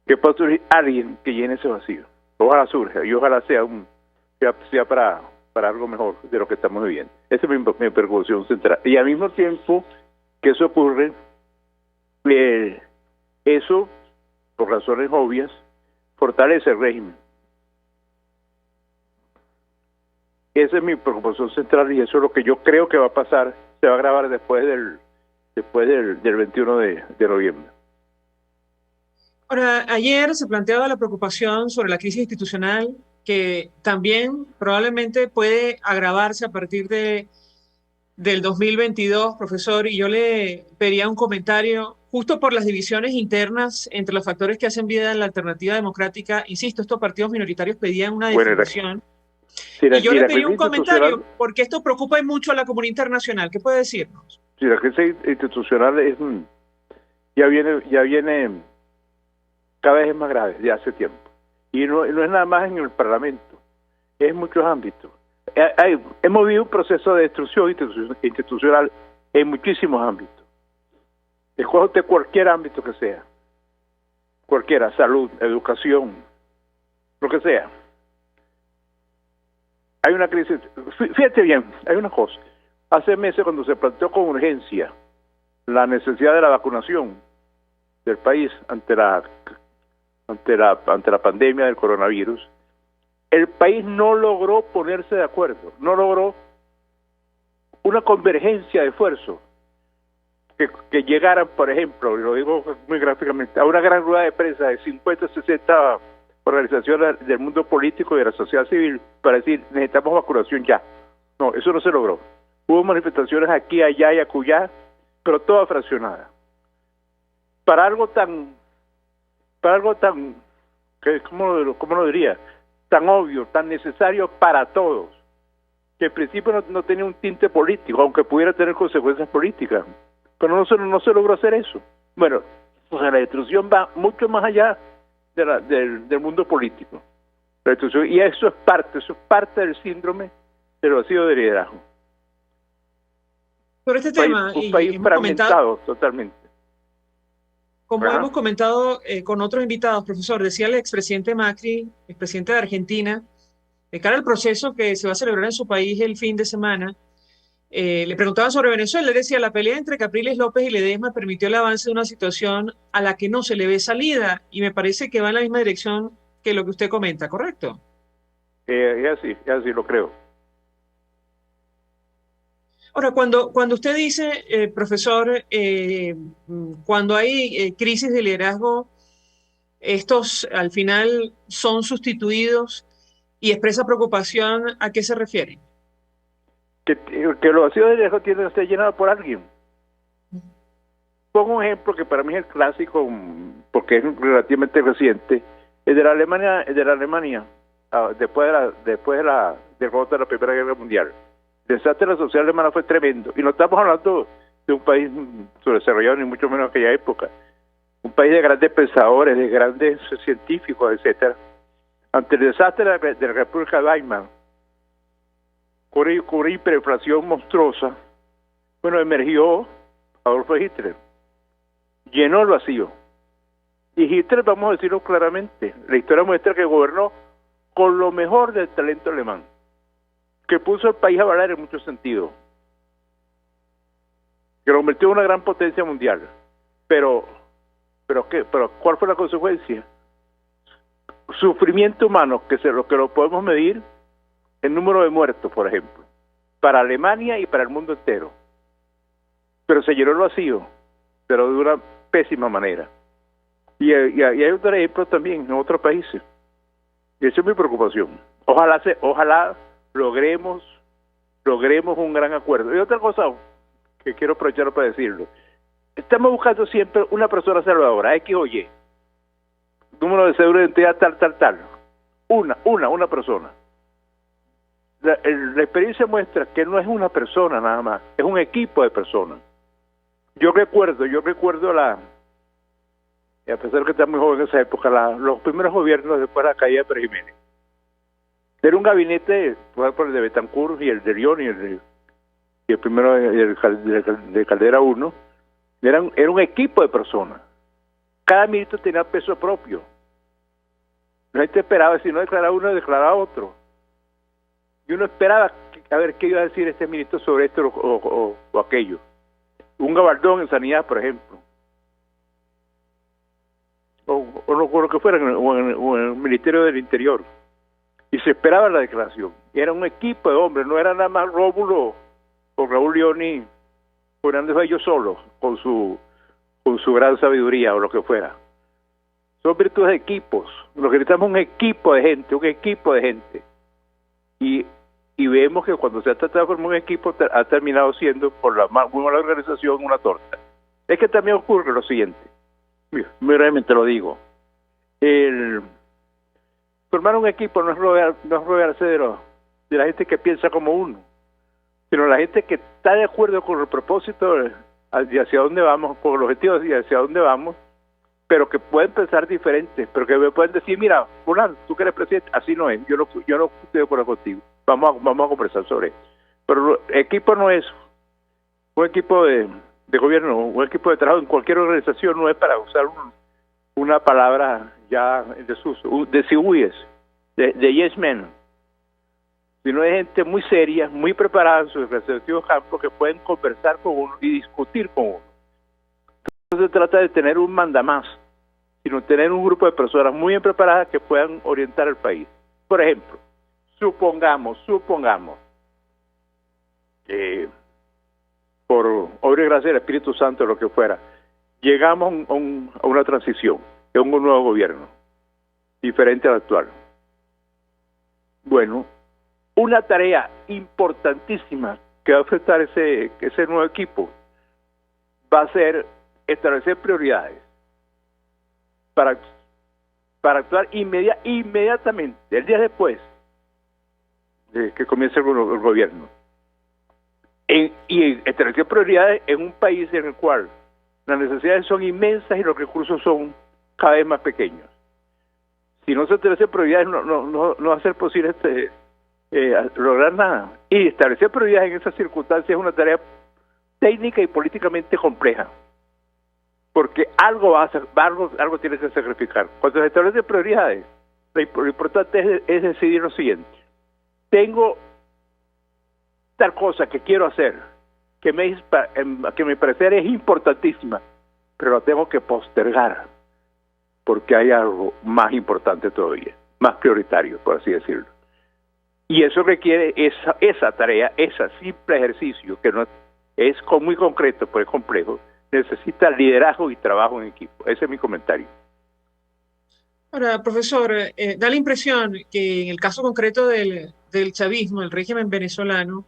que pueda surgir alguien que llene ese vacío. Ojalá surja y ojalá sea para algo mejor de lo que estamos viviendo. Esa es mi preocupación central. Y al mismo tiempo que eso ocurre, eso, por razones obvias, fortalece el régimen. Esa es mi preocupación central y eso es lo que yo creo que va a pasar, se va a agravar después del 21 de noviembre. Ahora, ayer se planteaba la preocupación sobre la crisis institucional que también probablemente puede agravarse a partir del 2022, profesor, y yo le pediría un comentario justo por las divisiones internas entre los factores que hacen vida en la alternativa democrática. Insisto, estos partidos minoritarios pedían una definición. Y yo le pedí un comentario porque esto preocupa mucho a la comunidad internacional. ¿Qué puede decirnos? Sí, la crisis institucional ya viene cada vez más grave, ya hace tiempo. Y no es nada más en el Parlamento, es en muchos ámbitos. Hemos vivido un proceso de destrucción institucional en muchísimos ámbitos. Escoge usted cualquier ámbito que sea, cualquiera, salud, educación, lo que sea. Hay una crisis, fíjate bien, hay una cosa. Hace meses cuando se planteó con urgencia la necesidad de la vacunación del país ante la pandemia del coronavirus, el país no logró ponerse de acuerdo, no logró una convergencia de esfuerzos que llegaran, por ejemplo, y lo digo muy gráficamente, a una gran rueda de prensa de 50, 60 organizaciones del mundo político y de la sociedad civil para decir, necesitamos vacunación ya. No, eso no se logró. Hubo manifestaciones aquí, allá y acullá, pero todas fraccionadas. Para algo tan, ¿cómo lo diría? Tan obvio, tan necesario para todos, que en principio no tenía un tinte político, aunque pudiera tener consecuencias políticas, pero no se logró hacer eso. Bueno, pues la destrucción va mucho más allá del mundo político. La destrucción, y eso es parte del síndrome del vacío de liderazgo. Sobre este tema, Un país fragmentado totalmente. Como hemos comentado con otros invitados, profesor, decía el expresidente Macri, expresidente de Argentina, de cara al proceso que se va a celebrar en su país el fin de semana, le preguntaban sobre Venezuela, le decía, la pelea entre Capriles López y Ledesma permitió el avance de una situación a la que no se le ve salida, y me parece que va en la misma dirección que lo que usted comenta, ¿correcto? es así lo creo. Ahora, cuando usted dice, profesor, cuando hay crisis de liderazgo, estos al final son sustituidos y expresa preocupación, ¿a qué se refiere? Que los vacíos de liderazgo tienen que ser llenados por alguien. Pongo un ejemplo que para mí es el clásico, porque es relativamente reciente, el de la Alemania, después de la derrota de la Primera Guerra Mundial. El desastre de la sociedad alemana fue tremendo, y no estamos hablando de un país subdesarrollado, ni mucho menos en aquella época. Un país de grandes pensadores, de grandes científicos, etcétera. Ante el desastre de la República de Weimar, con una hiperinflación monstruosa, bueno, emergió Adolfo Hitler, llenó el vacío. Y Hitler, vamos a decirlo claramente, la historia muestra que gobernó con lo mejor del talento alemán, que puso al país a bailar en muchos sentidos, que lo convirtió en una gran potencia mundial. Pero ¿cuál fue la consecuencia? Sufrimiento humano, que lo podemos medir en número de muertos, por ejemplo, para Alemania y para el mundo entero. Pero se llenó el vacío, pero de una pésima manera. Y hay otro ejemplo también en otros países. Y esa es mi preocupación. Ojalá logremos un gran acuerdo. Y otra cosa que quiero aprovechar para decirlo. Estamos buscando siempre una persona salvadora, X o Y. Número de cédula de identidad tal. Una persona. La experiencia muestra que no es una persona nada más, es un equipo de personas. Yo recuerdo a pesar de que estaba muy joven en esa época, los primeros gobiernos después de la caída de Pérez Jiménez. Era un gabinete, por ejemplo, el de Betancourt y el de Lyon y el primero de Caldera 1, era un equipo de personas. Cada ministro tenía peso propio. La gente esperaba, si no declaraba uno, declaraba otro. Y uno esperaba a ver qué iba a decir este ministro sobre esto o aquello. Un gabardón en sanidad, por ejemplo. O lo que fuera, o en el Ministerio del Interior. Y se esperaba la declaración. Era un equipo de hombres, no era nada más Rómulo o Raúl Leoni o Hernández ellos solos, con su gran sabiduría o lo que fuera. Son virtudes de equipos. Lo que necesitamos es un equipo de gente. Y vemos que cuando se ha tratado de formar un equipo, ha terminado siendo, por la muy mala organización, una torta. Es que también ocurre lo siguiente. Muy brevemente lo digo. Formar un equipo no es rodearse de la gente que piensa como uno, sino la gente que está de acuerdo con el propósito de hacia dónde vamos, con el objetivo de hacia dónde vamos, pero que pueden pensar diferentes, pero que me pueden decir, mira, fulano, tú que eres presidente, así no es, yo no estoy de acuerdo contigo, vamos a conversar sobre eso. Pero el equipo no es un equipo de gobierno, un equipo de trabajo en cualquier organización, no es para usar una palabra ya en desuso, de cigüeyes, de yes men, sino de gente muy seria, muy preparada en sus respectivos campos, que pueden conversar con uno y discutir con uno. No se trata de tener un mandamás, sino tener un grupo de personas muy bien preparadas que puedan orientar el país. Por ejemplo, supongamos que por obra y gracia del Espíritu Santo, lo que fuera, llegamos a una transición, a un nuevo gobierno, diferente al actual. Bueno, una tarea importantísima que va a afectar ese nuevo equipo va a ser establecer prioridades para actuar inmediatamente, el día después de que comience el gobierno. Y establecer prioridades en un país en el cual las necesidades son inmensas y los recursos son cada vez más pequeños. Si no se establecen prioridades, no va a ser posible lograr nada. Y establecer prioridades en esas circunstancias es una tarea técnica y políticamente compleja, porque algo tiene que sacrificar. Cuando se establecen prioridades, lo importante es decidir lo siguiente: tengo tal cosa que quiero hacer, que mi parecer es importantísima, pero la tengo que postergar, porque hay algo más importante todavía, más prioritario, por así decirlo. Y eso requiere esa tarea, ese simple ejercicio, que no es muy concreto, pero es complejo, necesita liderazgo y trabajo en equipo. Ese es mi comentario. Ahora, profesor, da la impresión que en el caso concreto del chavismo, el régimen venezolano,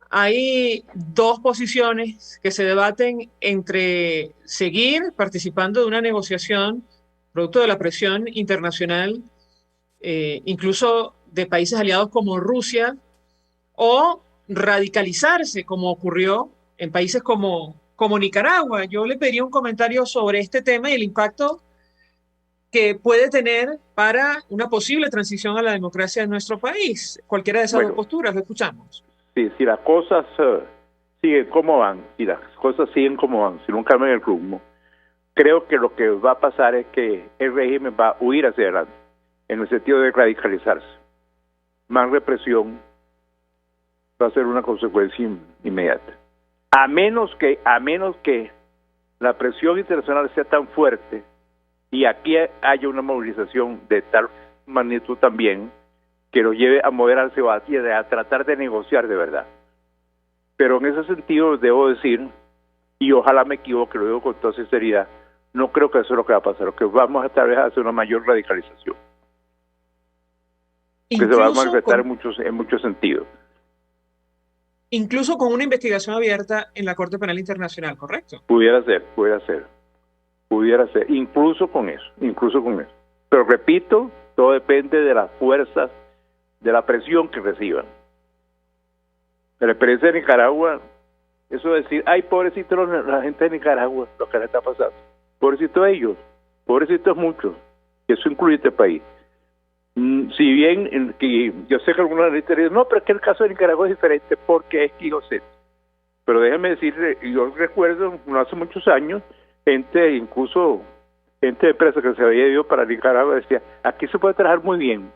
hay dos posiciones que se debaten entre seguir participando de una negociación producto de la presión internacional, incluso de países aliados como Rusia, o radicalizarse, como ocurrió en países como Nicaragua. Yo le pediría un comentario sobre este tema y el impacto que puede tener para una posible transición a la democracia en nuestro país. Cualquiera de esas dos posturas, lo escuchamos. Si las cosas siguen como van, si no cambian el rumbo, creo que lo que va a pasar es que el régimen va a huir hacia adelante, en el sentido de radicalizarse. Más represión va a ser una consecuencia inmediata. A menos que la presión internacional sea tan fuerte y aquí haya una movilización de tal magnitud también que lo lleve a moderarse o a tratar de negociar de verdad. Pero en ese sentido debo decir, y ojalá me equivoque, lo digo con toda sinceridad, no creo que eso es lo que va a pasar, lo que vamos a tal vez a hacer una mayor radicalización, que se va a manifestar en muchos sentidos. Incluso con una investigación abierta en la Corte Penal Internacional, ¿correcto? Pudiera ser, incluso con eso. Pero repito, todo depende de las fuerzas, de la presión que reciban. De la experiencia de Nicaragua, eso de decir, ay, pobrecito la gente de Nicaragua, lo que le está pasando. Pobrecito ellos, pobrecitos muchos, y eso incluye este país. Si bien que yo sé que algunos analistas dicen, no, pero es que el caso de Nicaragua es diferente porque es inocente. Pero déjeme decirle, yo recuerdo, no hace muchos años, gente de empresa que se había ido para Nicaragua decía, aquí se puede trabajar muy bien.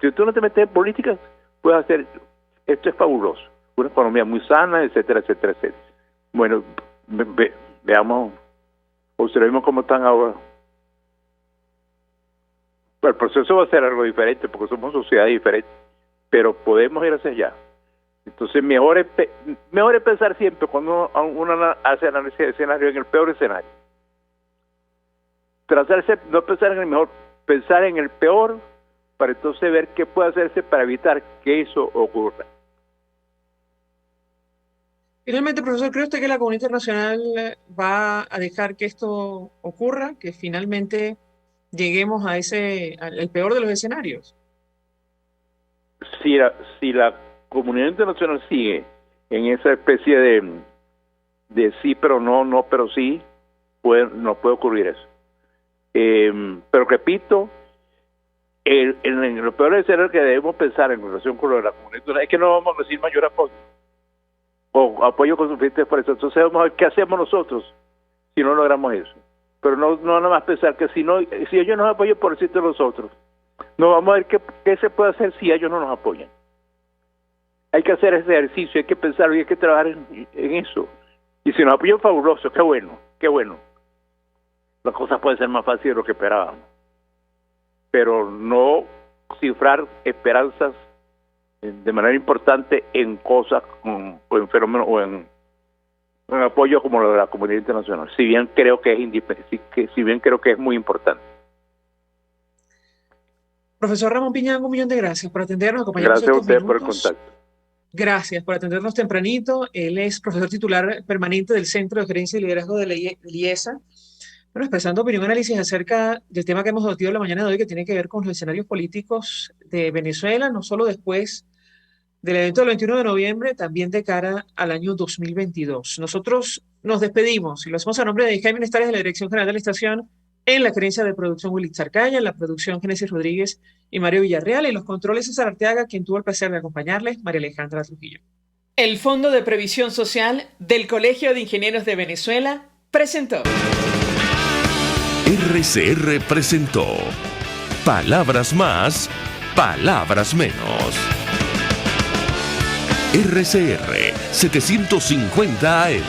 Si tú no te metes en política, puedes hacer, esto es fabuloso, una economía muy sana, etcétera. Bueno, veamos, observemos cómo están ahora. Bueno, el proceso va a ser algo diferente porque somos sociedades diferentes, pero podemos ir hacia allá. Entonces, mejor es pensar siempre cuando uno hace análisis de escenario en el peor escenario. No pensar en el mejor, pensar en el peor para entonces ver qué puede hacerse para evitar que eso ocurra. Finalmente, profesor, ¿cree usted que la comunidad internacional va a dejar que esto ocurra, que finalmente lleguemos al peor de los escenarios? Si la comunidad internacional sigue en esa especie de sí pero no pero sí, no puede ocurrir eso. Pero repito, en lo peor escenario que debemos pensar en relación con lo de la comunidad internacional es que no vamos a recibir mayor apoyo o apoyo con suficiente esfuerzo. Entonces vamos a ver qué hacemos nosotros si no logramos eso. Pero no nada más pensar que si ellos nos apoyan por el sitio de nosotros, no vamos a ver qué se puede hacer si ellos no nos apoyan. Hay que hacer ese ejercicio, hay que pensar y hay que trabajar en eso. Y si nos apoyan, fabuloso, qué bueno. Las cosas pueden ser más fáciles de lo que esperábamos. Pero no cifrar esperanzas de manera importante en cosas o en fenómenos o en apoyo como lo de la comunidad internacional. Si bien creo que es muy importante. Profesor Ramón Piñán, 1 millón de gracias por atendernos, acompañarnos. Gracias a ustedes por el contacto. Gracias por atendernos tempranito. Él es profesor titular permanente del Centro de Gerencia y Liderazgo de la IESA. Bueno, expresando opinión y análisis acerca del tema que hemos debatido la mañana de hoy, que tiene que ver con los escenarios políticos de Venezuela, no solo después del evento del 21 de noviembre, también de cara al año 2022. Nosotros nos despedimos y lo hacemos a nombre de Jaime Nestares, de la Dirección General de la Estación, en la gerencia de producción Willy Charcaya, en la producción Génesis Rodríguez y Mario Villarreal, y en los controles César Arteaga, quien tuvo el placer de acompañarles, María Alejandra Trujillo. El Fondo de Previsión Social del Colegio de Ingenieros de Venezuela presentó. RCR presentó Palabras Más, Palabras Menos. RCR 750 AM.